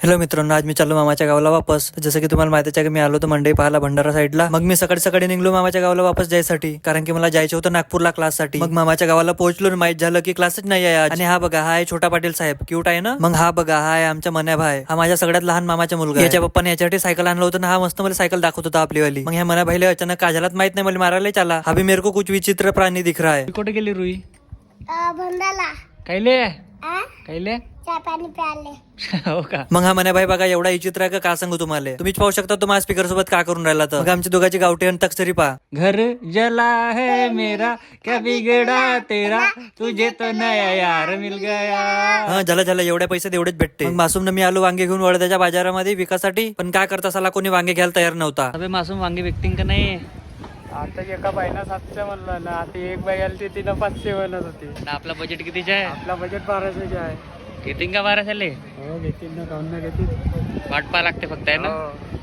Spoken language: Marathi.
हॅलो मित्रांनो, आज मी चाललो मामाच्या गावाला वापस. जसं की तुम्हाला माहितीच आहे की मी आलो होतो मंडई पाहायला भंडारा साईडला. मग मी सकाळी सकाळी निघलो मामाच्या गावाला वापस जायसाठी, कारण की मला जायचं होतं नागपूरला क्लाससाठी. मग मामाच्या गावाला पोहोचलो, माहित झालं की क्लासच नाही आहे आज. आणि हा बघा, हा आहे छोटा पाटील साहेब, क्यूट आहे ना. मग हा बघा, हा आहे आमचा मन्या भाई, हा माझ्या सगळ्यात लहान मामाचा मुलगा. याच्या पप्पाने याच्यासाठी सायकल आणलं होतं ना, हा मस्त मला सायकल दाखवत होता आपली वाली. मग ह्या मन्या भाईला अचानक काय झालं माहित नाही, मला मारायला चला. हा भी मेरे को कुछ विचित्र प्राणी दिख रहा है. कुठे गेली रुई? भंडाला कायले कायले चाय पाणी प्याले. हो का. मग हा मन्या भाई बघा एवढा विचित्र आहे का सांगू तुम्हाला. तुम्हीच पाहू शकता तो माझ्या स्पीकर सोबत का करून राहिला. तर आमच्या दोघांची गावठी आणि तक्सरी पहा. घर जला है मेरा क्या बिगड़ा तेरा, तुझे तो नया यार मिल गया. हा झालं एवढ्या पैसे एवढेच भेटते. मग मासूम मी आलो वांगे घेऊन वडद्याच्या बाजारामध्ये विकासाठी, पण काय करता साला कोणी वांगे घ्यायला तयार नव्हता. अबे मासूम वांगे विकतील का नाही? आता एका बाईना 700 म्हणलं ना, आता एक बाई आली ती तिनं 500 म्हणत होती. आपला बजेट कितीचा आहे? आपला बजेट 1200 आहे. घेतील का 1200? हो घेतील ना, काऊन ना घेतील. वाट पा लागते फक्त आहे ना. हो.